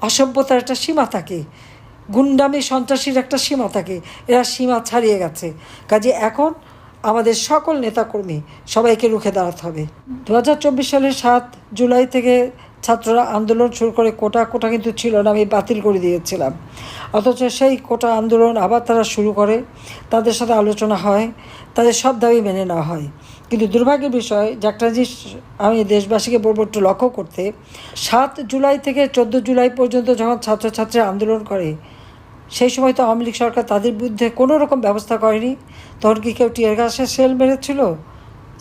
অসভ্যতার একটা সীমা থাকে, গুন্ডামি সন্ত্রাসীর একটা সীমা থাকে, এরা সীমা ছাড়িয়ে গেছে। কাজে এখন আমাদের সকল নেতাকর্মী সবাইকে রুখে দাঁড়াতে হবে। 2024 সালের 7 জুলাই থেকে ছাত্ররা আন্দোলন শুরু করে, কোটা কিন্তু ছিল না, আমি বাতিল করে দিয়েছিলাম। অথচ সেই কোটা আন্দোলন আবার তারা শুরু করে, তাদের সাথে আলোচনা হয়, তাদের সব দাবি মেনে নেওয়া হয়। কিন্তু দুর্ভাগ্যের বিষয় যে একটা জিনিস আমি দেশবাসীকে বলবো একটু লক্ষ্য করতে, 7 জুলাই থেকে 14 জুলাই পর্যন্ত যখন ছাত্রছাত্রী আন্দোলন করে, সেই সময় তো আওয়ামী লীগ সরকার তাদের বিরুদ্ধে কোনো রকম ব্যবস্থা করেনি। তখন কি কেউ টিয়ার গ্যাসের শেল মেরেছিল,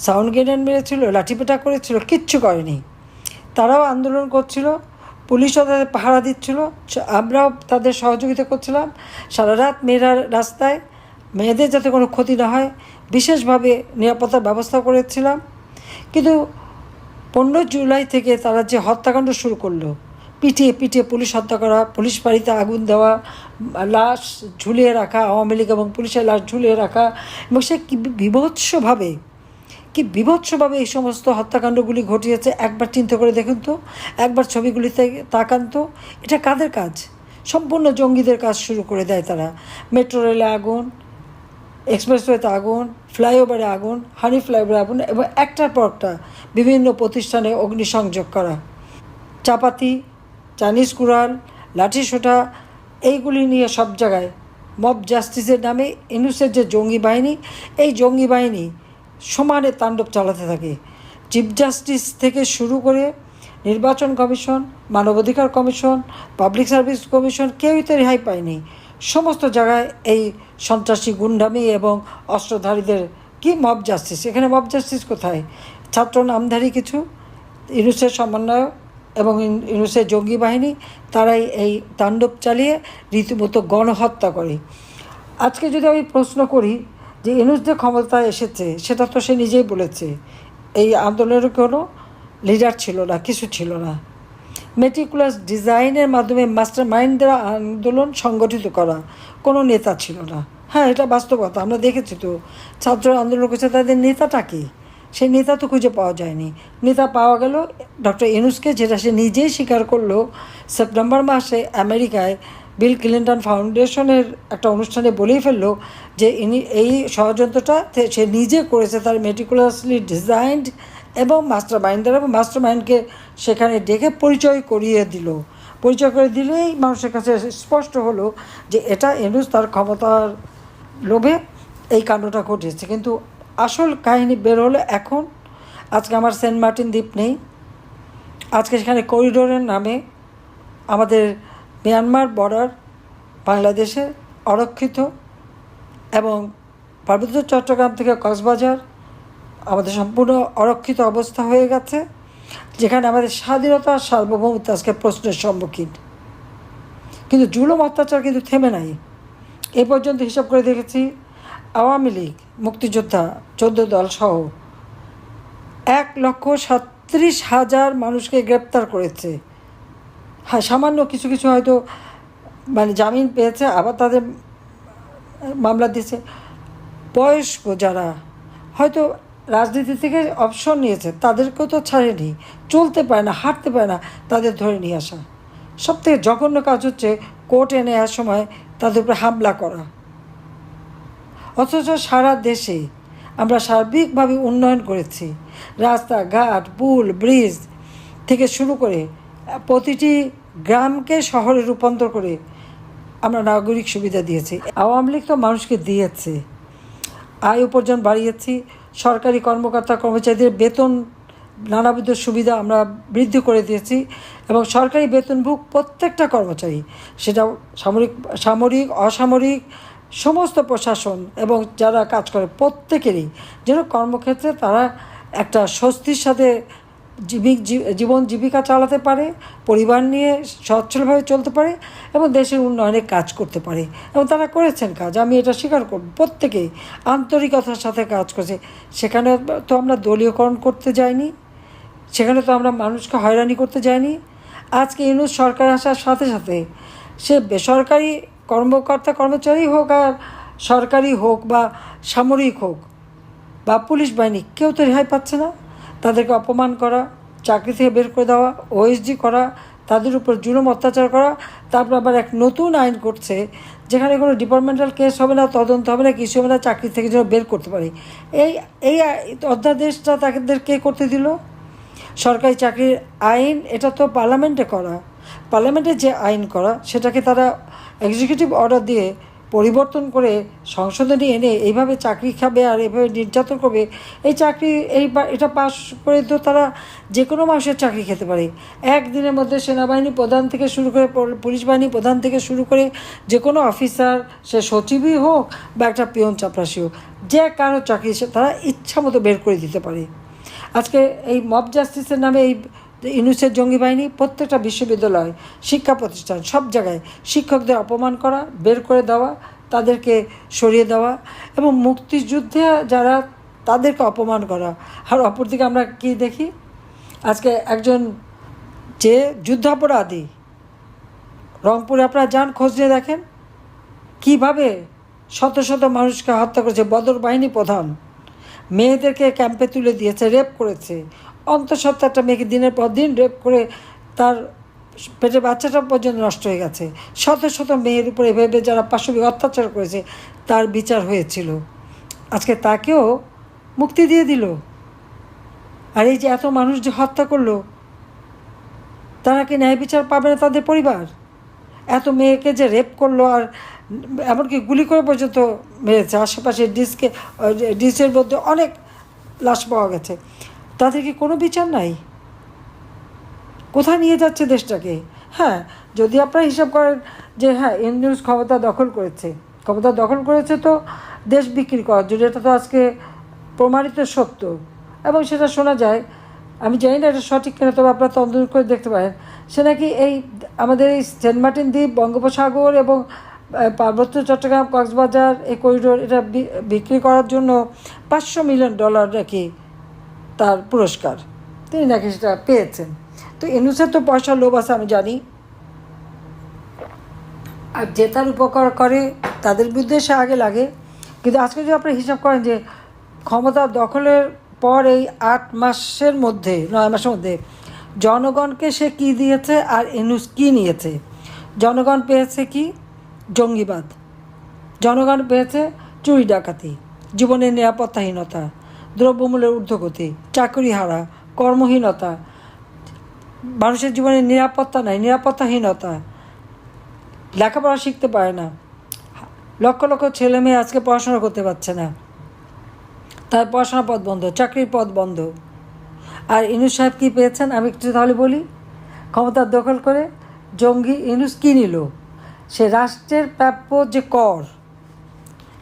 সাউন্ড গ্রেনেড মেরেছিল, লাঠিপেটা করেছিল? কিচ্ছু করেনি। তারাও আন্দোলন করছিল, পুলিশও তাদের পাহারা দিচ্ছিল, আমরাও তাদের সহযোগিতা করছিলাম। সারা রাত মেয়েরা রাস্তায়, মেয়েদের যাতে কোনো ক্ষতি না হয় বিশেষভাবে নিরাপত্তার ব্যবস্থা করেছিলাম। কিন্তু 15 জুলাই থেকে তারা যে হত্যাকাণ্ড শুরু করলো, পিটিয়ে পিটিয়ে পুলিশ হত্যা করা, পুলিশ বাড়িতে আগুন দেওয়া, লাশ ঝুলিয়ে রাখা, আওয়ামী লীগ এবং পুলিশের লাশ ঝুলিয়ে রাখা, এবং সে কি বিভৎসভাবে এই সমস্ত হত্যাকাণ্ডগুলি ঘটিয়েছে। একবার চিন্তা করে দেখুন তো, একবার ছবিগুলিতে তাকান তো, এটা কাদের কাজ? সম্পূর্ণ জঙ্গিদের কাজ শুরু করে দেয় তারা। মেট্রো রেলে আগুন, এক্সপ্রেসওয়েতে আগুন, ফ্লাইওভারে আগুন, হানি ফ্লাইওভারে আগুন, এবং একটার পর একটা বিভিন্ন প্রতিষ্ঠানে অগ্নিসংযোগ করা, চাপাতি, চাইনিজ কুড়াল, লাঠিসোঁটা, এইগুলি নিয়ে সব জায়গায় মব জাস্টিসের নামে ইউনূসের যে জঙ্গি বাহিনী, এই জঙ্গি বাহিনী সমানে তাণ্ডব চালাতে থাকে। চিফ জাস্টিস থেকে শুরু করে নির্বাচন কমিশন, মানবাধিকার কমিশন, পাবলিক সার্ভিস কমিশন, কেউই তো রেহাই পায়নি। সমস্ত জায়গায় এই সন্ত্রাসী গুন্ডামি এবং অস্ত্রধারীদের কি মব জাস্টিস? এখানে মব জাস্টিস কোথায়? ছাত্র নামধারী কিছু ইউনূসের সমন্বয়ক এবং ইউনূসের জঙ্গি বাহিনী, তারাই এই তাণ্ডব চালিয়ে রীতিমতো গণহত্যা করে। আজকে যদি আমি প্রশ্ন করি যে ইউনূস যে ক্ষমতায় এসেছে, সেটা তো সে নিজেই বলেছে এই আন্দোলনের কোনো লিডার ছিল না, কিছু ছিল না। মেটিকুলাস ডিজাইনের মাধ্যমে মাস্টার মাইন্ড দ্বারা আন্দোলন সংগঠিত করা, কোনো নেতা ছিল না। হ্যাঁ, এটা বাস্তবতা, আমরা দেখেছি তো। ছাত্র আন্দোলন করছে, তাদের নেতাটা কি? সেই নেতা তো খুঁজে পাওয়া যায়নি। নেতা পাওয়া গেল ডক্টর ইউনূসকে, যেটা সে নিজেই স্বীকার করলো সেপ্টেম্বর মাসে আমেরিকায় বিল ক্লিন্টন ফাউন্ডেশনের একটা অনুষ্ঠানে বলেই ফেললো যে ইনি এই ষড়যন্ত্রটা সে নিজে করেছে, তার মেটিকুলাসলি ডিজাইনড এবং মাস্টার মাইন্ড দ্বারা, এবং মাস্টার মাইন্ডকে সেখানে ডেকে পরিচয় করে দিলেই মানুষের কাছে স্পষ্ট হলো যে এটা ইউনূস তার ক্ষমতার লোভে এই কাণ্ডটা ঘটিয়েছে। কিন্তু আসল কাহিনী বের হলো এখন। আজকে আমার সেন্ট মার্টিন দ্বীপ নেই, আজকে সেখানে করিডোরের নামে আমাদের মিয়ানমার বর্ডার বাংলাদেশে অরক্ষিত, এবং পার্বত্য চট্টগ্রাম থেকে কক্সবাজার আমাদের সম্পূর্ণ অরক্ষিত অবস্থা হয়ে গেছে, যেখানে আমাদের স্বাধীনতা সার্বভৌমত্ব আজকে প্রশ্নের সম্মুখীন। কিন্তু জুলুম অত্যাচার কিন্তু থেমে নাই। এ পর্যন্ত হিসাব করে দেখেছি, আওয়ামী লীগ, মুক্তিযোদ্ধা 14 দল সহ 1,37,000 মানুষকে গ্রেপ্তার করেছে। হ্যাঁ, সামান্য কিছু কিছু হয়তো জামিন পেয়েছে, আবার তাদের মামলা দিয়েছে। বয়স্ক যারা হয়তো রাজনীতি থেকে অবসর নিয়েছে, তাদেরকেও তো ছাড়েনি। চলতে পারে না, হাঁটতে পারে না, তাদের ধরে নিয়ে আসা। সবথেকে জঘন্য কাজ হচ্ছে কোর্টে নেওয়ার সময় তাদের উপরে হামলা করা। অথচ সারা দেশে আমরা সার্বিকভাবে উন্নয়ন করেছি, রাস্তাঘাট, পুল, ব্রিজ থেকে শুরু করে প্রতিটি গ্রামকে শহরে রূপান্তর করে আমরা নাগরিক সুবিধা দিয়েছি। আওয়ামী লীগ তো মানুষকে দিয়েছে, আয় উপার্জন বাড়িয়েছি, সরকারি কর্মকর্তা কর্মচারীদের বেতন নানাবিধ সুবিধা আমরা বৃদ্ধি করে দিয়েছি, এবং সরকারি বেতনভোগ প্রত্যেকটা কর্মচারী, সেটা সামরিক অসামরিক সমস্ত প্রশাসন এবং যারা কাজ করে প্রত্যেকেরই যেন কর্মক্ষেত্রে তারা একটা স্বস্তির সাথে জীবন জীবিকা চালাতে পারে, পরিবার নিয়ে সচ্ছলভাবে চলতে পারে এবং দেশের উন্নয়নে কাজ করতে পারে। এবং তারা করেছেন কাজ, আমি এটা স্বীকার করব। প্রত্যেকেই আন্তরিকতার সাথে কাজ করেছে। সেখানে তো আমরা দলীয়করণ করতে যাইনি, সেখানে তো আমরা মানুষকে হয়রানি করতে যাইনি। আজকে ইউনূস সরকার আসার সাথে সাথে সে বেসরকারি কর্মকর্তা কর্মচারী হোক আর সরকারি হোক বা সামরিক হোক বা পুলিশ বাহিনী, কেউ তো রেহাই পাচ্ছে না। তাদেরকে অপমান করা, চাকরি থেকে বের করে দেওয়া, ওএসডি করা, তাদের উপর জুলুম অত্যাচার করা, তারপর আবার এক নতুন আইন করছে যেখানে কোনো ডিপার্টমেন্টাল কেস হবে না, তদন্ত হবে না, কিছু হবে না, চাকরি থেকে যেন বের করতে পারে। এই এই অধ্যাদেশটা তাদের কে করতে দিল? সরকারি চাকরির আইন, এটা তো পার্লামেন্টে করা। পার্লামেন্টে যে আইন করা সেটাকে তারা এক্সিকিউটিভ অর্ডার দিয়ে পরিবর্তন করে সংশোধনী এনে এইভাবে চাকরি খাবে আর এইভাবে নির্যাতন করবে। এই চাকরি এটা পাস করে তো তারা যে কোনো মানুষের চাকরি খেতে পারে। একদিনের মধ্যে সেনাবাহিনী প্রধান থেকে শুরু করে পুলিশ বাহিনী প্রধান থেকে শুরু করে যে কোনো অফিসার, সে সচিবই হোক বা একটা পিয়ন চাপরাশি হোক, যে কারো চাকরি সে তারা ইচ্ছা মতো বের করে দিতে পারে। আজকে এই মব জাস্টিসের নামে এই ইউনূসের জঙ্গি বাহিনী প্রত্যেকটা বিশ্ববিদ্যালয়, শিক্ষা প্রতিষ্ঠান, সব জায়গায় শিক্ষকদের অপমান করা, বের করে দেওয়া, তাদেরকে সরিয়ে দেওয়া এবং মুক্তিযুদ্ধে যারা তাদেরকে অপমান করা। আর অপরদিকে আমরা কি দেখি, আজকে একজন যে যুদ্ধাপরাধী, রংপুরে আপনারা যান, খোঁজ নিয়ে দেখেন কীভাবে শত শত মানুষকে হত্যা করেছে বদর বাহিনী প্রধান। মেয়েদেরকে ক্যাম্পে তুলে দিয়েছে, রেপ করেছে, অন্তঃসত্ত্বা একটা মেয়েকে দিনের পর দিন রেপ করে তার পেটে বাচ্চাটা পর্যন্ত নষ্ট হয়ে গেছে। শত শত মেয়ের উপরে এভাবে যারা পাশবিক অত্যাচার করেছে তার বিচার হয়েছিল, আজকে তাকেও মুক্তি দিয়ে দিল। আর এই যে এত মানুষ যে হত্যা করলো, তারা কি ন্যায় বিচার পাবে না? তাদের পরিবার এত মেয়েকে যে রেপ করলো আর এমনকি গুলি করে পর্যন্ত মেরেছে, আশেপাশে ডিসের মধ্যে অনেক লাশ পাওয়া গেছে, তাদের কি কোনো বিচার নাই? কোথায় নিয়ে যাচ্ছে দেশটাকে? হ্যাঁ, যদি আপনারা হিসাব করেন যে হ্যাঁ ইউনূস ক্ষমতা দখল করেছে তো দেশ বিক্রি করার জন্য, এটা তো আজকে প্রমাণিত সত্য এবং সেটা শোনা যায়। আমি জানি না এটা সঠিক কিনা, তবে আপনারা তদন্ত করে দেখতে পারেন। সে নাকি এই আমাদের এই সেন্ট মার্টিন দ্বীপ, বঙ্গোপসাগর এবং পার্বত্য চট্টগ্রাম, কক্সবাজার এই করিডোর, এটা বিক্রি করার জন্য $500 মিলিয়ন নাকি তার পুরস্কার, তিনি নাকি সেটা পেয়েছেন। তো ইউনূসের তো পয়সার লোভ আছে আমি জানি, আর যে তার উপকার করে তাদের বিরুদ্ধে সে আগে লাগে। কিন্তু আজকে যদি আপনি হিসাব করেন যে ক্ষমতা দখলের পর এই 9 মাসের মধ্যে জনগণকে সে কী দিয়েছে আর ইউনূস কী নিয়েছে? জনগণ পেয়েছে কি? জঙ্গিবাদ। জনগণ পেয়েছে চুরি ডাকাতি, জীবনের নিরাপত্তাহীনতা, দ্রব্যমূল্যের ঊর্ধ্বগতি, চাকরি হারা, কর্মহীনতা, মানুষের জীবনে নিরাপত্তাহীনতা, লেখাপড়া শিখতে পারে না, লক্ষ লক্ষ ছেলে মেয়ে আজকে পড়াশোনা করতে পারছে না, তার পড়াশোনার পথ বন্ধ, চাকরির পথ বন্ধ। আর ইউনূস সাহেব কী পেয়েছেন আমি একটু তাহলে বলি। ক্ষমতা দখল করে জঙ্গি ইউনূস কী নিল? সে রাষ্ট্রের প্রাপ্য যে কর,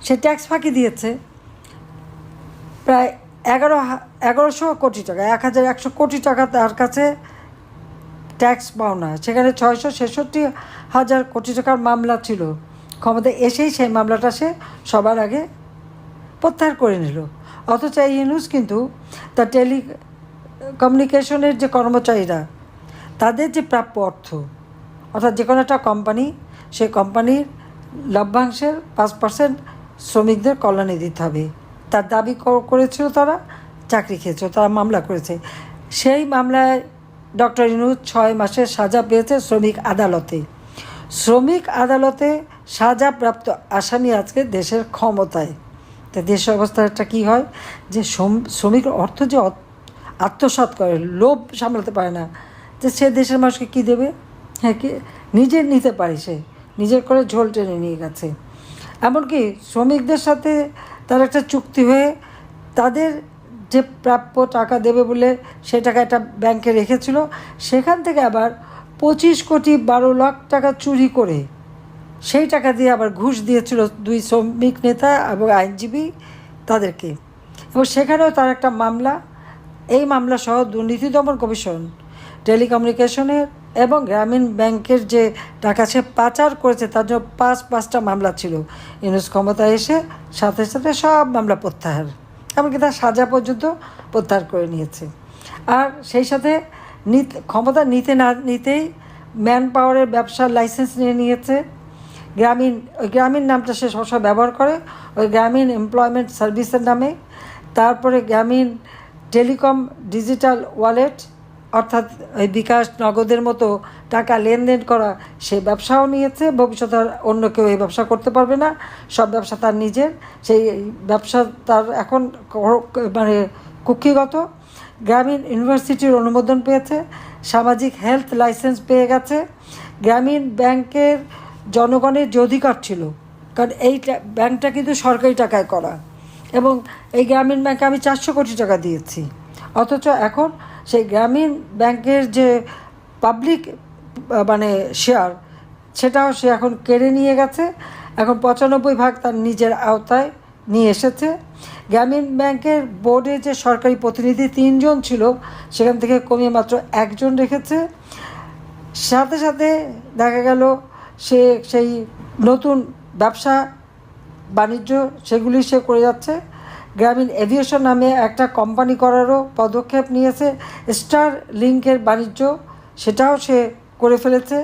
সে ট্যাক্স ফাঁকি দিয়েছে প্রায় 1100 কোটি টাকা, 1100 কোটি টাকা তার কাছে ট্যাক্স পাওনা। সেখানে 666,000 কোটি টাকার মামলা ছিল। ক্ষমতায় এসেই সেই মামলাটা সে সবার আগে প্রত্যাহার করে নিল। অথচ এই ইউনূস কিন্তু তার টেলিকমিউনিকেশনের যে কর্মচারীরা, তাদের যে প্রাপ্য অর্থ, অর্থাৎ যে কোনো একটা কোম্পানি, সেই কোম্পানির লভ্যাংশের 5% শ্রমিকদের কল্যাণে দিতে হবে, তার দাবি করেছিল, তারা চাকরি খেয়েছিল, তারা মামলা করেছে। সেই মামলায় ডক্টর ইউনূস 6 মাসের সাজা পেয়েছে শ্রমিক আদালতে সাজাপ্রাপ্ত আসামি আজকে দেশের ক্ষমতায়। তা দেশের অবস্থাটা কী হয় যে শ্রমিক অর্থ যে আত্মসাৎ করে, লোভ সামলাতে পারে না, যে সে দেশের মানুষকে কী দেবে? হ্যাঁ, কি নিজের নিতে পারে, সে নিজের করে ঝোল টেনে নিয়ে গেছে। এমনকি শ্রমিকদের সাথে তার একটা চুক্তি হয়ে তাদের যে প্রাপ্য টাকা দেবে বলে সে টাকা একটা ব্যাংকে রেখেছিল, সেখান থেকে আবার 25 কোটি 12 লাখ টাকা চুরি করে সেই টাকা দিয়ে আবার ঘুষ দিয়েছিল 2 শ্রমিক নেতা এবং আইনজীবী তাদেরকে। এবং সেখানেও তার একটা মামলা, এই মামলা সহ দুর্নীতি দমন কমিশন টেলিকমিউনিকেশনের এবং গ্রামীণ ব্যাংকের যে টাকা সে পাচার করেছে তার জন্য 5টা মামলা ছিল। ইউনূস ক্ষমতায় এসে সাথে সাথে সব মামলা প্রত্যাহার, এমনকি তার সাজা পর্যন্ত প্রত্যাহার করে নিয়েছে। আর সেই সাথে ক্ষমতা নিতে না নিতেই ম্যান পাওয়ারের ব্যবসার লাইসেন্স নিয়ে নিয়েছে। গ্রামীণ নামটা সে সবসময় ব্যবহার করে, ওই গ্রামীণ এমপ্লয়মেন্ট সার্ভিসের নামে। তারপরে গ্রামীণ টেলিকম ডিজিটাল ওয়ালেট, অর্থাৎ ওই বিকাশ নগদের মতো টাকা লেনদেন করা, সে ব্যবসাও নিয়েছে। ভবিষ্যতে আর অন্য কেউ এই ব্যবসা করতে পারবে না, সব ব্যবসা তার নিজের। সেই ব্যবসা তার এখন মানে কুক্ষিগত। গ্রামীণ ইউনিভার্সিটির অনুমোদন পেয়েছে, সামাজিক হেলথ লাইসেন্স পেয়ে গেছে। গ্রামীণ ব্যাংকের জনগণের যে অধিকার ছিল, কারণ এই ব্যাংকটা কিন্তু সরকারি টাকায় করা, এবং এই গ্রামীণ ব্যাংকে আমি 400 কোটি টাকা দিয়েছি, অথচ এখন সেই গ্রামীণ ব্যাংকের যে পাবলিক মানে শেয়ার, সেটাও সে এখন কেড়ে নিয়ে গেছে। এখন 95% তার নিজের আওতায় নিয়ে এসেছে। গ্রামীণ ব্যাংকের বোর্ডে যে সরকারি প্রতিনিধি 3 জন ছিল, সেখান থেকে কমিয়ে মাত্র 1 জন রেখেছে। সাথে সাথে দেখা গেল সে সেই নতুন ব্যবসা বাণিজ্য সেগুলি সে করে যাচ্ছে। গ্রামীণ এভিয়েশন নামে একটা কোম্পানি করারও পদক্ষেপ নিয়েছে। স্টার লিঙ্কের বাণিজ্য সেটাও সে করে ফেলেছে।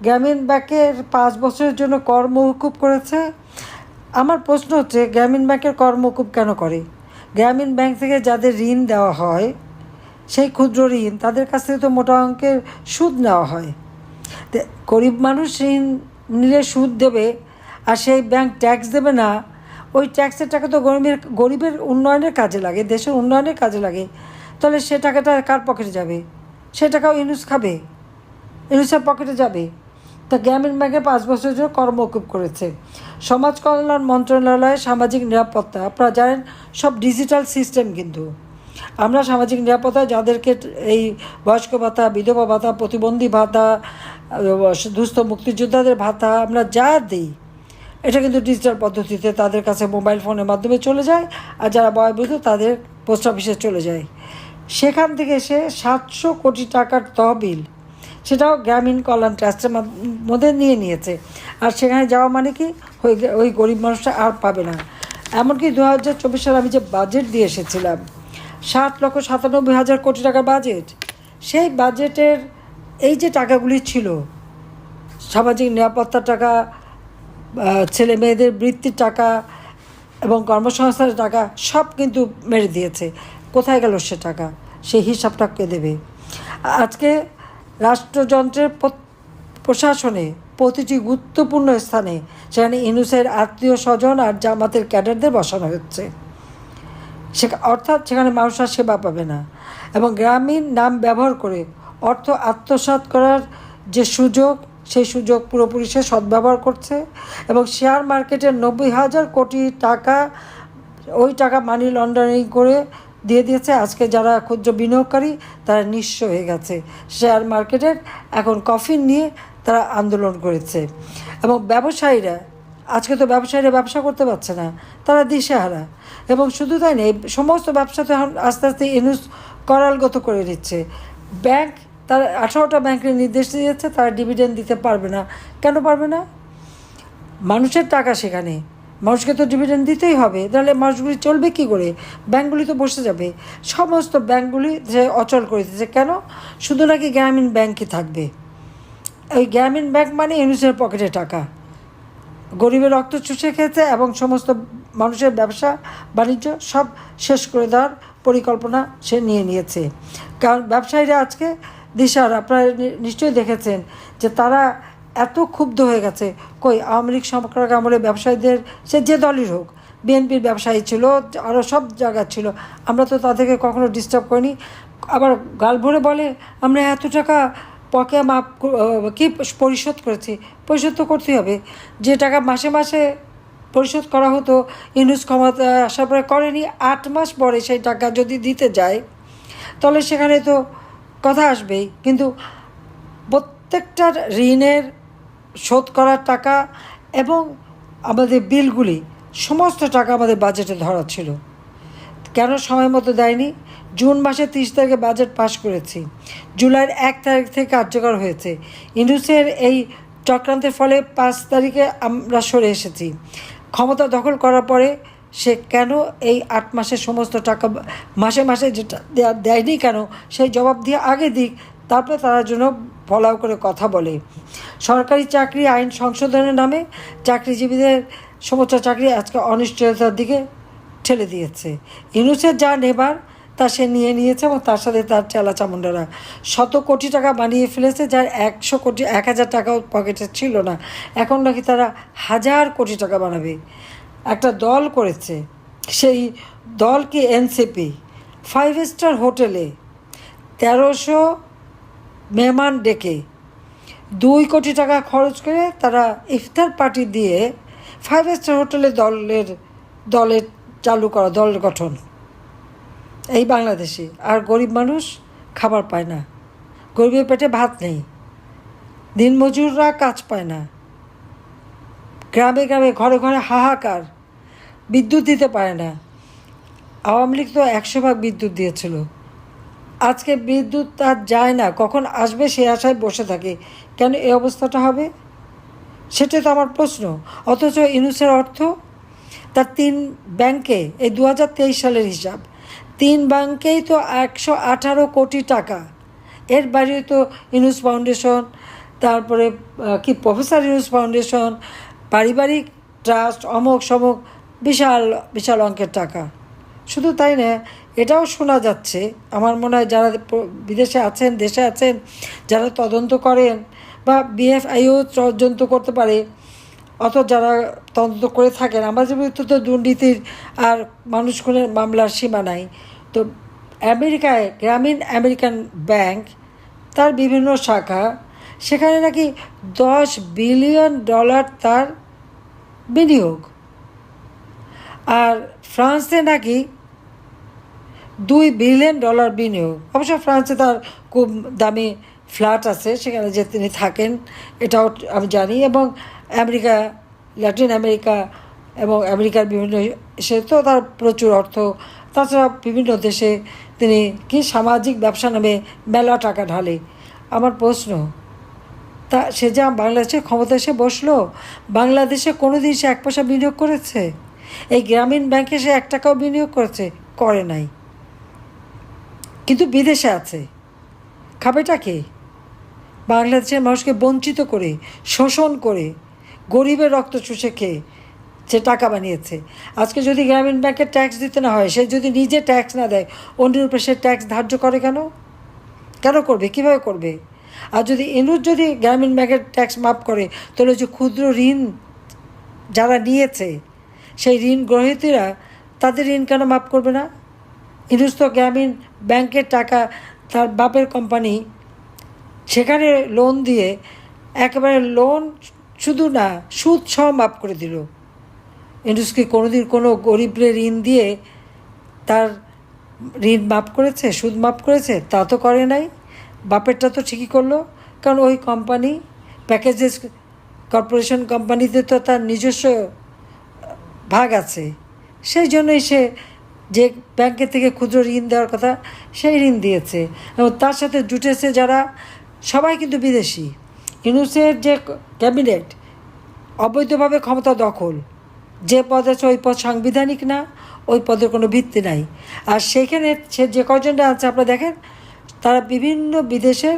গ্রামীণ ব্যাংকের 5 বছরের জন্য কর মওকুফ করেছে। আমার প্রশ্ন হচ্ছে, গ্রামীণ ব্যাংকের কর মওকুফ কেন করে? গ্রামীণ ব্যাংক থেকে যাদের ঋণ দেওয়া হয়, সেই ক্ষুদ্র ঋণ, তাদের কাছ থেকে তো মোটা অঙ্কের সুদ নেওয়া হয়। গরিব মানুষ ঋণ নিলে সুদ দেবে, আর সেই ব্যাংক ট্যাক্স দেবে না। ওই ট্যাক্সের টাকা তো গরিবের উন্নয়নের কাজে লাগে, দেশের উন্নয়নের কাজে লাগে। তাহলে সে টাকাটা কার পকেটে যাবে? সে টাকাও ইউনুস খাবে, ইউনুসের পকেটে যাবে। তা গ্রামীণ ব্যাংকে 5 বছরের জন্য কর মওকুফ করেছে। সমাজ কল্যাণ মন্ত্রণালয়ে সামাজিক নিরাপত্তা, আপনারা জানেন সব ডিজিটাল সিস্টেম, কিন্তু আমরা সামাজিক নিরাপত্তা যাদেরকে এই বয়স্ক ভাতা, বিধবা ভাতা, প্রতিবন্ধী ভাতা, দুস্থ মুক্তিযোদ্ধাদের ভাতা আমরা যা দিই, এটা কিন্তু ডিজিটাল পদ্ধতিতে তাদের কাছে মোবাইল ফোনের মাধ্যমে চলে যায়, আর যারা বয়োবৃদ্ধ তাদের পোস্ট অফিসে চলে যায়। সেখান থেকে সে 700 কোটি টাকার তহবিল, সেটাও গ্রামীণ কল্যাণ ট্রাস্টের মধ্যে নিয়েছে। আর সেখানে যাওয়া মানে কি, ওই গরিব মানুষটা আর পাবে না। এমনকি 2024 সালে আমি যে বাজেট দিয়ে এসেছিলাম, 7,97,000 কোটি টাকার বাজেট, সেই বাজেটের এই যে টাকাগুলি ছিল, সামাজিক নিরাপত্তার টাকা, ছেলে মেয়েদের বৃত্তির টাকা এবং কর্মসংস্থানের টাকা, সব কিন্তু মেরে দিয়েছে। কোথায় গেল সে টাকা? সেই হিসাবটা কে দেবে? আজকে রাষ্ট্রযন্ত্রের প্রশাসনে প্রতিটি গুরুত্বপূর্ণ স্থানে সেখানে ইউনূসের আত্মীয় স্বজন আর জামাতের ক্যাডারদের বসানো হচ্ছে। অর্থাৎ সেখানে মানুষ আর সেবা পাবে না। এবং গ্রামীণ নাম ব্যবহার করে অর্থ আত্মসাৎ করার যে সুযোগ, সেই সুযোগ পুরোপুরি সে সদ্ব্যবহার করছে। এবং শেয়ার মার্কেটের 90,000 কোটি টাকা, ওই টাকা মানি লন্ডারিং করে দিয়ে দিয়েছে। আজকে যারা ক্ষুদ্র বিনিয়োগকারী তারা নিঃস্ব হয়ে গেছে। শেয়ার মার্কেটের এখন কফিন নিয়ে তারা আন্দোলন করেছে। এবং ব্যবসায়ীরা, আজকে তো ব্যবসায়ীরা ব্যবসা করতে পারছে না, তারা দিশেহারা। এবং শুধু তাই নেই, সমস্ত ব্যবসা তো এখন আস্তে আস্তে ইউনূস করালগত করে দিচ্ছে। ব্যাংক, তারা 18টা ব্যাংকের নির্দেশ দিয়েছে তারা ডিভিডেন্ড দিতে পারবে না। কেন পারবে না? মানুষের টাকা সেখানে, মানুষকে তো ডিভিডেন্ড দিতেই হবে, তাহলে মানুষগুলি চলবে কী করে? ব্যাঙ্কগুলি তো বসে যাবে। সমস্ত ব্যাঙ্কগুলি যে অচল করে দিচ্ছে। কেন? শুধু নাকি গ্রামীণ ব্যাংকই থাকবে। ওই গ্রামীণ ব্যাংক মানে ইউনূসের পকেটে টাকা, গরিবের রক্ত চুষে খেয়েছে এবং সমস্ত মানুষের ব্যবসা বাণিজ্য সব শেষ করে দেওয়ার পরিকল্পনা সে নিয়েছে। কারণ ব্যবসায়ীরা আজকে দিশার, আপনারা নিশ্চয়ই দেখেছেন যে তারা এত ক্ষুব্ধ হয়ে গেছে। কই আওয়ামী লীগ সরকার আমলে ব্যবসায়ীদের, সে যে দলই হোক, বিএনপির ব্যবসায়ী ছিল, আরও সব জায়গায় ছিল, আমরা তো তাদেরকে কখনো ডিস্টার্ব করিনি। আবার গাল ভরে বলে আমরা এত টাকা পকে মাপ কি পরিশোধ করেছি। পরিশোধ তো করতেই হবে। যে টাকা মাসে মাসে পরিশোধ করা হতো, ইউনূস ক্ষমতা আসার পরে করেনি। 8 মাস পরে সেই টাকা যদি দিতে যায়, তাহলে সেখানে তো কথা আসবেই। কিন্তু প্রত্যেকটা ঋণের শোধ করার টাকা এবং আমাদের বিলগুলি, সমস্ত টাকা আমাদের বাজেটে ধরা ছিল। কেন সময় মতো দেয়নি? জুন মাসের 30 তারিখে বাজেট পাস করেছি, জুলাইয়ের 1 তারিখ থেকে কার্যকর হয়েছে। ইউনূসের এই চক্রান্তের ফলে 5 তারিখে আমরা সরে এসেছি। ক্ষমতা দখল করার পরে সে কেন এই 8 মাসের সমস্ত টাকা মাসে মাসে যেটা দেয়নি, কেন সেই জবাব দিয়ে আগে দিক, তারপরে তার জন্য ফলাও করে কথা বলে। সরকারি চাকরি আইন সংশোধনের নামে চাকরিজীবীদের সমস্ত চাকরি আজকে অনিশ্চয়তার দিকে ঠেলে দিয়েছে। ইউনূসের যা নেবার তা সে নিয়ে নিয়েছে এবং তার সাথে তার চেলা চামুন্ডারা শত কোটি টাকা বানিয়ে ফেলেছে, যার 100 কোটি 1000 টাকাও পকেটে ছিল না। এখন নাকি তারা 1000 কোটি টাকা বানাবে। একটা দল করেছে, সেই দল কি এনসিপি। 5 স্টার হোটেলে 1300 মেহমান ডেকে 2 কোটি টাকা খরচ করে তারা ইফতার পার্টি দিয়ে 5 স্টার হোটেলে দলের চালু করা, দলের গঠন এই বাংলাদেশে। আর গরিব মানুষ খাবার পায় না, গরিবের পেটে ভাত নেই, দিনমজুররা কাজ পায় না, গ্রামে গ্রামে ঘরে ঘরে হাহাকার, বিদ্যুৎ দিতে পারে না। আওয়ামী লীগ তো 100 ভাগ বিদ্যুৎ দিয়েছিল, আজকে বিদ্যুৎ আর যায় না, কখন আসবে সে আশায় বসে থাকে। কেন এই অবস্থাটা হবে, সেটা তো আমার প্রশ্ন। অথচ ইউনূসের অর্থ তার 3 ব্যাংকে, এই 2023 সালের হিসাব, 3 ব্যাংকেই তো 118 কোটি টাকা। এর বাইরে তো ইউনূস ফাউন্ডেশন, তারপরে কি প্রফেসর ইউনূস ফাউন্ডেশন, পারিবারিক ট্রাস্ট, অমক সমক, বিশাল বিশাল অঙ্কের টাকা। শুধু তাই না, এটাও শোনা যাচ্ছে, আমার মনে হয় যারা বিদেশে আছেন, দেশে আছেন, যারা তদন্ত করেন বা বিএফআইও তদন্ত করতে পারে, অত যারা তদন্ত করে থাকেন, আমাদের বিরুদ্ধে তো দুর্নীতির আর মানুষ খুনের মামলার সীমা নাই। তো আমেরিকায় গ্রামীণ আমেরিকান ব্যাংক, তার বিভিন্ন শাখা, সেখানে নাকি $10 বিলিয়ন তার বিনিয়োগ। আর ফ্রান্সে নাকি $2 বিলিয়ন বিনিয়োগ। অবশ্য ফ্রান্সে তার খুব দামি ফ্ল্যাট আছে, সেখানে যে তিনি থাকেন এটাও আমি জানি। এবং আমেরিকা, ল্যাটিন আমেরিকা এবং আমেরিকার বিভিন্ন দেশে তো তার প্রচুর অর্থ। তাছাড়া বিভিন্ন দেশে তিনি কি সামাজিক ব্যবসা নামে মেলা টাকা ঢালে। আমার প্রশ্ন, তা সে যা বাংলাদেশে ক্ষমতা এসে বসলো, বাংলাদেশে কোনো দিন সে 1 পয়সা বিনিয়োগ করেছে? এই গ্রামীণ ব্যাংকে সে 1 টাকাও বিনিয়োগ করেছে? করে নাই। কিন্তু বিদেশে আছে, খাবেটা কে? বাংলাদেশের মানুষকে বঞ্চিত করে, শোষণ করে, গরিবের রক্ত চুষে খেয়ে সে টাকা বানিয়েছে। আজকে যদি গ্রামীণ ব্যাংকের ট্যাক্স দিতে না হয়, সে যদি নিজে ট্যাক্স না দেয়, অন্যের উপরে সে ট্যাক্স ধার্য করে কেন? কেন করবে, কীভাবে করবে? আর যদি ইউনূস যদি গ্রামীণ ব্যাংকের ট্যাক্স মাফ করে, তাহলে যে ক্ষুদ্র ঋণ যারা নিয়েছে, সেই ঋণ গ্রহীতারা, তাদের ঋণ কেন মাফ করবে না? ইউনূস তো গ্রামীণ ব্যাংকের টাকা, তার বাপের কোম্পানি, সেখানে লোন দিয়ে একেবারে লোন শুধু না, সুদ সহ মাফ করে দিল। ইউনূস কি কোনোদিন কোনো গরিবের ঋণ দিয়ে তার ঋণ মাফ করেছে, সুদ মাফ করেছে? তা তো করে নাই। বাপেরটা তো ঠিকই করলো, কারণ ওই কোম্পানি, প্যাকেজেস কর্পোরেশন কোম্পানিতে তো তার নিজস্ব ভাগ আছে। সেই জন্যই সে যে ব্যাংকের থেকে ক্ষুদ্র ঋণ দেওয়ার কথা, সেই ঋণ দিয়েছে। এবং তার সাথে জুটেছে যারা, সবাই কিন্তু বিদেশি। ইউনূসের যে ক্যাবিনেট, অবৈধভাবে ক্ষমতা দখল, যে পদ আছে ওই পদ সাংবিধানিক না, ওই পদের কোনো ভিত্তি নাই। আর সেইখানে সে যে কজনটা আছে আপনারা দেখেন, তারা বিভিন্ন বিদেশের,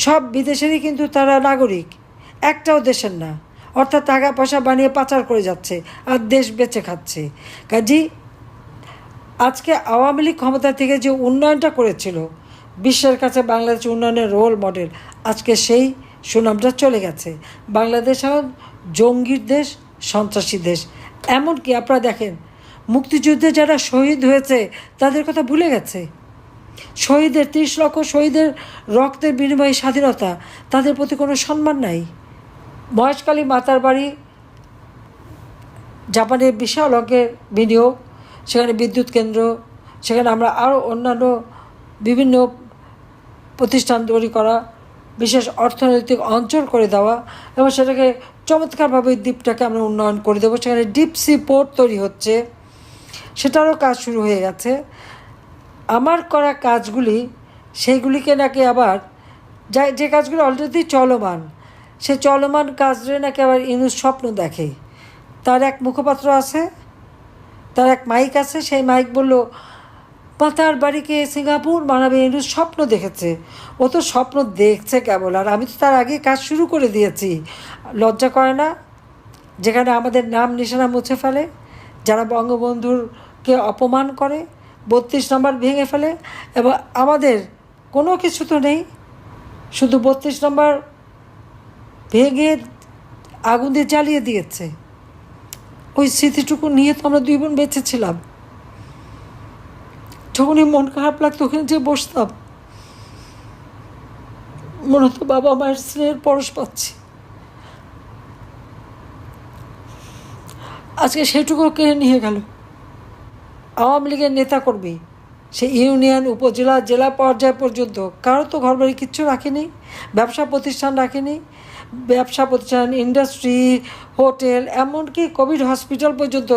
সব বিদেশেরই কিন্তু তারা নাগরিক, একটাও দেশের না। অর্থাৎ টাকা পয়সা বানিয়ে পাচার করে যাচ্ছে আর দেশ বেচে খাচ্ছে। কাজেই আজকে আওয়ামী লীগ ক্ষমতা থেকে যে উন্নয়নটা করেছিল, বিশ্বের কাছে বাংলাদেশ উন্নয়নের রোল মডেল, আজকে সেই সুনামটা চলে গেছে। বাংলাদেশ এখন জঙ্গির দেশ, সন্ত্রাসী দেশ। এমনকি আপনারা দেখেন, মুক্তিযুদ্ধে যারা শহীদ হয়েছে তাদের কথা ভুলে গেছে। শহীদের 30 লক্ষ শহীদের রক্তের বিনিময়ে স্বাধীনতা, তাদের প্রতি কোনো সম্মান নাই। মহেশখালী মাতার বাড়ি, জাপানের বিশাল অঙ্কের বিনিয়োগ, সেখানে বিদ্যুৎ কেন্দ্র, সেখানে আমরা আরও অন্যান্য বিভিন্ন প্রতিষ্ঠান তৈরি করা, বিশেষ অর্থনৈতিক অঞ্চল করে দেওয়া, এবং সেটাকে চমৎকারভাবে দ্বীপটাকে আমরা উন্নয়ন করে দেবো। সেখানে ডিপ সি পোর্ট তৈরি হচ্ছে, সেটারও কাজ শুরু হয়ে গেছে। আমার করা কাজগুলি, সেইগুলিকে নাকি আবার, যে কাজগুলো অলরেডি চলমান, সে চলমান কাজে নাকি আবার ইউনূস স্বপ্ন দেখে। তার এক মুখপাত্র আছে, তার এক মাইক আছে, সেই মাইক বলল পাতার বাড়িকে সিঙ্গাপুর বানাবে, ইউনূস স্বপ্ন দেখেছে। ও তো স্বপ্ন দেখছে কেবল, আর আমি তো তার আগে কাজ শুরু করে দিয়েছি। লজ্জা করে না? যেখানে আমাদের নাম নিশানা মুছে ফেলে, যারা বঙ্গবন্ধুরকে অপমান করে, 32 নম্বর ভেঙে ফেলে এবং আমাদের কোনো কিছু তো নেই, শুধু 32 নম্বর ভেঙে আগুন দিয়ে জ্বালিয়ে দিয়েছে। ওই স্মৃতিটুকু নিয়ে তো আমরা 2 বোন বেঁচে ছিলাম। যখনই মন খারাপ লাগতো ওখানে যে বসতাম, মনে হতো বাবা মায়ের স্নেহের পরশ পাচ্ছি। আজকে সেটুকু কেড়ে নিয়ে গেল। আওয়ামী লীগের নেতাকর্মী সে ইউনিয়ন, উপজেলা, জেলা পর্যায় পর্যন্ত কারো তো ঘরবাড়ি কিচ্ছু রাখেনি, ব্যবসা প্রতিষ্ঠান রাখেনি। ব্যবসা প্রতিষ্ঠান, ইন্ডাস্ট্রি, হোটেল, এমনকি কোভিড হসপিটাল পর্যন্ত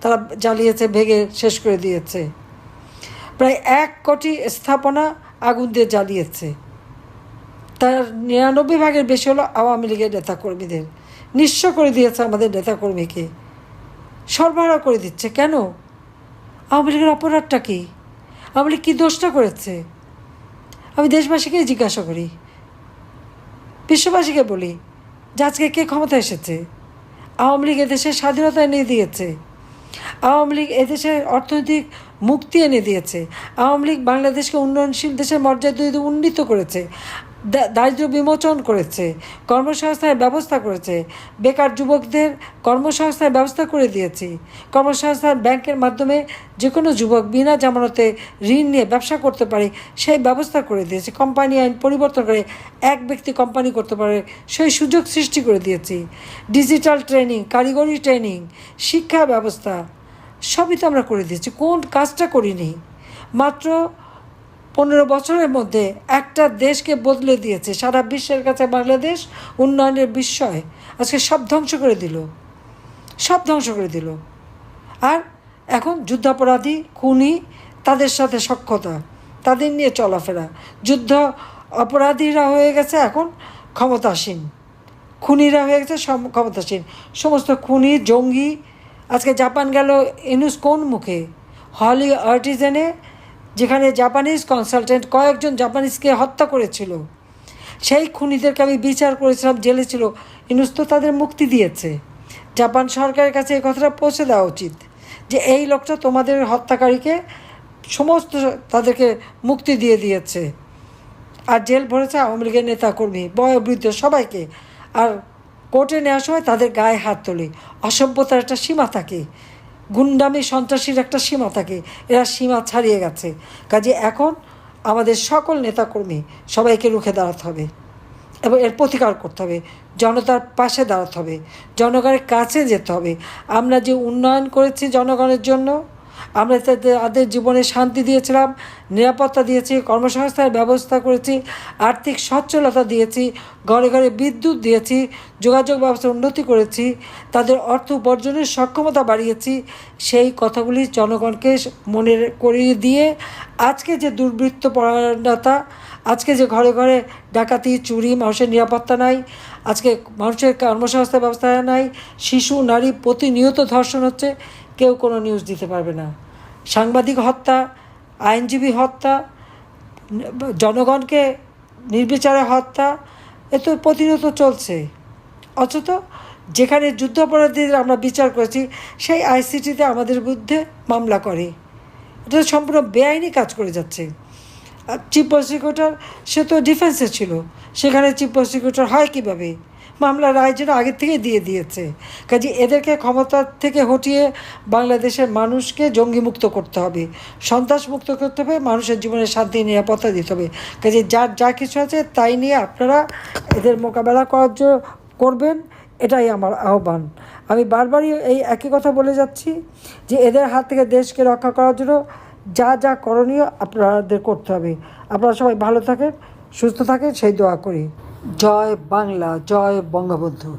তারা জ্বালিয়েছে, ভেঙে শেষ করে দিয়েছে। প্রায় 1 কোটি স্থাপনা আগুন দিয়ে জ্বালিয়েছে। তার 99 ভাগের বেশি হলো আওয়ামী লীগের নেতাকর্মীদের। নিঃস্ব করে দিয়েছে আমাদের নেতাকর্মীকে, সরবরাহ করে দিচ্ছে। কেন? আওয়ামী লীগের অপরাধটা কী? আওয়ামী লীগ কী দোষটা করেছে? আমি দেশবাসীকেই জিজ্ঞাসা করি, বিশ্ববাসীকে বলি যে আজকে কে ক্ষমতা এসেছে? আওয়ামী লীগ এদেশের স্বাধীনতা এনে দিয়েছে। আওয়ামী লীগ এদেশের অর্থনৈতিক মুক্তি এনে দিয়েছে। আওয়ামী লীগ বাংলাদেশকে উন্নয়নশীল দেশের মর্যাদা উন্নীত করেছে, দারিদ্র্য বিমোচন করেছে, কর্মসংস্থানের ব্যবস্থা করেছে, বেকার যুবকদের কর্মসংস্থানের ব্যবস্থা করে দিয়েছি। কর্মসংস্থান ব্যাংকের মাধ্যমে যে কোনো যুবক বিনা জামানতে ঋণ নিয়ে ব্যবসা করতে পারে সেই ব্যবস্থা করে দিয়েছি। কোম্পানি আইন পরিবর্তন করে এক ব্যক্তি কোম্পানি করতে পারে সেই সুযোগ সৃষ্টি করে দিয়েছি। ডিজিটাল ট্রেনিং, কারিগরি ট্রেনিং, শিক্ষা ব্যবস্থা সবই তো আমরা করে দিয়েছি। কোন কাজটা করিনি? মাত্র 15 বছরের মধ্যে একটা দেশকে বদলে দিয়েছে। সারা বিশ্বের কাছে বাংলাদেশ উন্নয়নের বিস্ময়। আজকে সব ধ্বংস করে দিল, সব ধ্বংস করে দিল। আর এখন যুদ্ধাপরাধী, খুনি, তাদের সাথে সখ্যতা, তাদের নিয়ে চলাফেরা। যুদ্ধ অপরাধীরা হয়ে গেছে এখন ক্ষমতাসীন, খুনিরা হয়ে গেছে ক্ষমতাসীন। সমস্ত খুনি, জঙ্গি। আজকে জাপান গেল ইউনূস কোন মুখে? হলি আর্টিজানে, যেখানে জাপানিজ কনসালটেন্ট কয়েকজন জাপানিজকে হত্যা করেছিল, সেই খুনিদেরকে আমি বিচার করেছিলাম, জেলে ছিল। ইউনূস তো তাদের মুক্তি দিয়েছে। জাপান সরকারের কাছে এই কথাটা পৌঁছে দেওয়া উচিত যে এই লোকটা তোমাদের হত্যাকারীকে সমস্ত তাদেরকে মুক্তি দিয়ে দিয়েছে। আর জেল ভরেছে আওয়ামী লীগের নেতাকর্মী, বয়োবৃদ্ধ সবাইকে। আর কোর্টে নেওয়ার সময় তাদের গায়ে হাত তোলে। অসভ্যতার একটা সীমা থাকে, গুন্ডামি সন্ত্রাসীর একটা সীমা থাকে। এরা সীমা ছাড়িয়ে গেছে। কাজে এখন আমাদের সকল নেতাকর্মী সবাইকে রুখে দাঁড়াতে হবে এবং এর প্রতিকার করতে হবে। জনতার পাশে দাঁড়াতে হবে, জনগণের কাছে যেতে হবে। আমরা যে উন্নয়ন করেছি জনগণের জন্য, আমরা তাদের জীবনে শান্তি দিয়েছিলাম, নিরাপত্তা দিয়েছি, কর্মসংস্থানের ব্যবস্থা করেছি, আর্থিক সচ্ছলতা দিয়েছি, ঘরে ঘরে বিদ্যুৎ দিয়েছি, যোগাযোগ ব্যবস্থা উন্নতি করেছি, তাদের অর্থ উপার্জনের সক্ষমতা বাড়িয়েছি। সেই কথাগুলি জনগণকে মনে করিয়ে দিয়ে আজকে যে দুর্বৃত্তপরায়ণতা, আজকে যে ঘরে ঘরে ডাকাতি, চুরি, মানুষের নিরাপত্তা নাই, আজকে মানুষের কর্মসংস্থান ব্যবস্থা নাই, শিশু নারী প্রতিনিয়ত ধর্ষণ হচ্ছে, কেউ কোনো নিউজ দিতে পারবে না। সাংবাদিক হত্যা, আইনজীবী হত্যা, জনগণকে নির্বিচারে হত্যা, এ তো প্রতিনিয়ত চলছে। অথচ যেখানে যুদ্ধাপরাধীদের আমরা বিচার করেছি সেই আইসিটিতে আমাদের বিরুদ্ধে মামলা করে। এটা সম্পূর্ণ বেআইনি কাজ করে যাচ্ছে। চিফ প্রসিকিউটর সে তো ডিফেন্সে ছিল, সেখানে চিফ প্রসিকিউটর হয় কীভাবে? মামলার রায় যেন আগের থেকে দিয়ে দিয়েছে। কাজে এদেরকে ক্ষমতা থেকে হটিয়ে বাংলাদেশের মানুষকে জঙ্গিমুক্ত করতে হবে, সন্ত্রাসমুক্ত করতে হবে, মানুষের জীবনে শান্তি নিরাপত্তা দিতে হবে। কাজে যার যা কিছু আছে তাই নিয়ে আপনারা এদের মোকাবেলা করবেন, এটাই আমার আহ্বান। আমি বারবারই এই একই কথা বলে যাচ্ছি যে এদের হাত থেকে দেশকে রক্ষা করার জন্য যা যা করণীয় আপনাদের করতে হবে। আপনারা সবাই ভালো থাকেন, সুস্থ থাকেন, সেই দোয়া করি। জয় বাংলা, জয় বঙ্গবন্ধু।